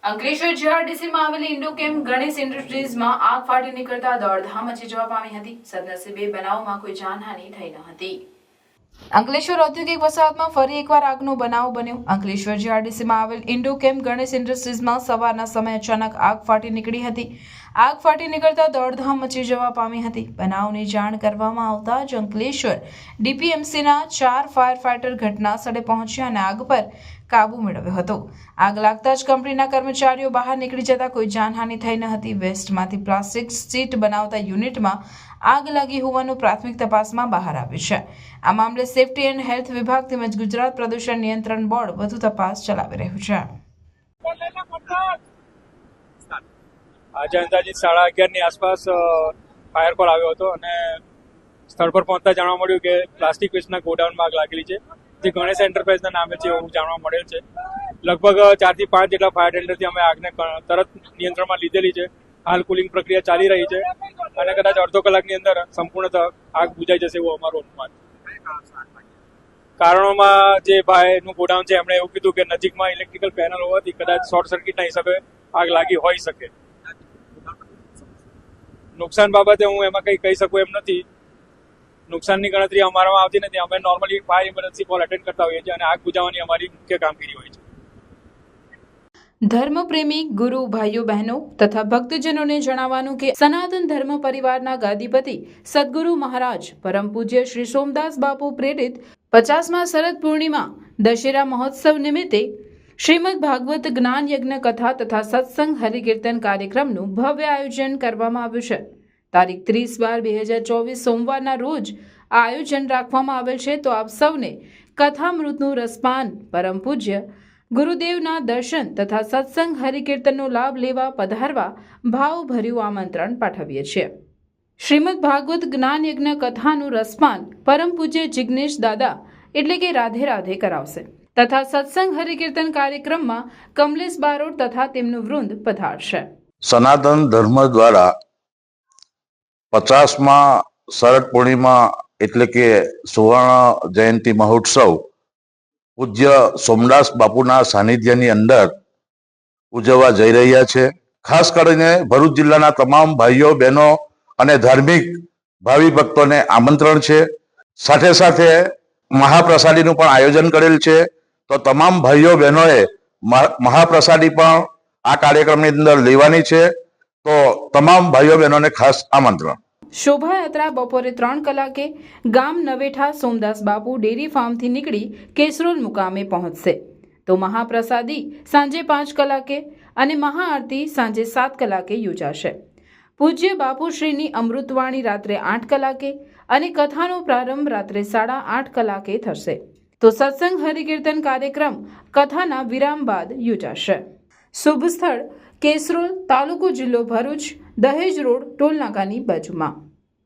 અંકલેશ્વર જીઆરડીસીમાં આવેલી ઇન્ડોકેમ ગણેશ ઇન્ડસ્ટ્રીઝમાં આગ ફાટી નીકળતા દોડધામ મચી જવા પામી હતી. સદનસીબે બનાવમાં કોઈ જાનહાનિ થઈ ન હતી. અંકલેશ્વર ઔદ્યોગિક વસાહતમાં ફરી એકવાર આગનો બનાવ બન્યો. અંકલેશ્વર જીઆરડીસીમાં આવેલ ઇન્ડોકેમ ગણેશ ઇન્ડસ્ટ્રીઝમાં સવારના સમયે અચાનક આગ ફાટી નીકળી હતી. આગ ફાટી નીકળતા દોડધામ મચી જવા પામી હતી. બનાવની જાણ કરવામાં આવતા જ અંકલેશ્વર ડીપીએમસીના 4 ફાયર ફાઇટર ઘટના સ્થળે પહોંચ્યા અને આગ પર કાબુ મેળવ્યો હતો. આગ લાગતા જ કંપનીના કર્મચારીઓ બહાર નીકળી જતા કોઈ જાનહાનિ થઈ ન હતી. વેસ્ટમાંથી પ્લાસ્ટિક શીટ બનાવતા યુનિટમાં આગ લાગી હોવાનું પ્રાથમિક તપાસમાં બહાર આવ્યું છે. આ મામલે સેફટી એન્ડ હેલ્થ વિભાગ તેમજ ગુજરાત પ્રદૂષણ નિયંત્રણ બોર્ડ વધુ તપાસ ચલાવી રહ્યું છે. આજે અંદાજિત 11:30 ની આસપાસ ફાયર કોલ આવ્યો હતો અને સ્થળ પર પહોંચતા જાણવા મળ્યું કે પ્લાસ્ટિક વેસ્ટના ગોડાઉનમાં આગ લાગેલી છે, જે ગણેશ એન્ટરપ્રાઇઝના નામે છે એવું જાણવા મળેલ છે. લગભગ 4 થી 5 જેટલા ફાયર ટેન્ડરથી અમે આગને તરત નિયંત્રણમાં લીધેલી છે. હાલ કુલિંગ પ્રક્રિયા ચાલી રહી છે અને કદાચ અડધો કલાકની અંદર સંપૂર્ણતઃ આગ બુઝાઈ જશે એવું અમારું અનુમાન. કારણોમાં જે ભાઈનું ગોડાઉન છે એમણે એવું કીધું કે નજીકમાં ઇલેક્ટ્રિકલ પેનલ હોવાથી કદાચ શોર્ટ સર્કિટના હિસાબે આગ લાગી હોઈ શકે. નુકસાન બાબતે હું એમાં કંઈ કહી શકું એમ નથી. નુકસાનની ગણતરી અમારામાં આવતી નથી. અમે normally fire emergency call attend કરતા હોઈએ છીએ અને આગ બુઝાવવાની અમારી મુખ્ય કામગીરી હોય છે. ધર્મપ્રેમી ગુરુ ભાઈઓ બહેનો તથા ભક્તજનોને જણાવવાનું કે સનાતન ધર્મ પરિવારના ગાદીપતિ સદગુરુ મહારાજ પરમ પૂજ્ય શ્રી સોમદાસ બાપુ પ્રેરિત 50મા શરદ પૂર્ણિમા દશેરા મહોત્સવ નિમિત્તે શ્રીમદ ભાગવત જ્ઞાન યજ્ઞ કથા તથા સત્સંગ હરિકીર્તન કાર્યક્રમનું ભવ્ય આયોજન કરવામાં આવ્યું છે. તારીખ 30/12/2024 સોમવારના રોજ આ આયોજન રાખવામાં આવેલ છે. તો આપ સૌને કથામૃતનું રસપાન, પરમ પૂજ્ય ગુરુદેવના દર્શન તથા સત્સંગ હરિકીર્તનનો લાભ લેવા પધારવા ભાવભર્યું આમંત્રણ પાઠવીએ છીએ. શ્રીમદ ભાગવત જ્ઞાન યજ્ઞ કથાનું રસપાન પરમ પૂજ્ય જિગ્નેશ દાદા એટલે કે રાધે રાધે કરાવશે તથા સત્સંગ હરિકીર્તન કાર્યક્રમમાં કમલેશ બારોટ તથા તેમનું વૃંદ પધારશે. સનાતન ધર્મ દ્વારા 50મા શરદ પૂર્ણિમા એટલે કે સુવર્ણ જયંતિ મહોત્સવ પૂજ્ય સોમદાસ બાપુના સાનિધ્યની અંદર ઉજવવા જઈ રહ્યા છે. ખાસ કરીને ભરૂચ જિલ્લાના તમામ ભાઈઓ બહેનો અને ધાર્મિક ભાવિ ભક્તોને આમંત્રણ છે. સાથે સાથે મહાપ્રસાદીનું પણ આયોજન કરેલ છે. તો તમામ ભાઈઓ બહેનોએ મહાપ્રસાદી પણ આ કાર્યક્રમની અંદર લેવાની છે. તો તમામ ભાઈઓ બહેનોને ખાસ આમંત્રણ. શોભાયાત્રા બપોરે 3 કલાકે ગામ નવેઠા સોમદાસ બાપુ ડેરી ફાર્મથી નીકળી કેસરોલ મુકામે પહોંચશે. તો મહાપ્રસાદી સાંજે 5 કલાકે અને મહાઆરતી સાંજે 7 કલાકે યોજાશે. પૂજ્ય બાપુશ્રીની અમૃતવાણી રાત્રે 8 કલાકે અને કથાનો પ્રારંભ રાત્રે 8:30 કલાકે થશે. તો સત્સંગ હરિકીર્તન કાર્યક્રમ કથાના વિરામ બાદ યોજાશે. શુભ સ્થળ કેસરોલ, તાલુકો જિલ્લો ભરૂચ, દહેજ રોડ ટોલનાકાની બાજુમાં.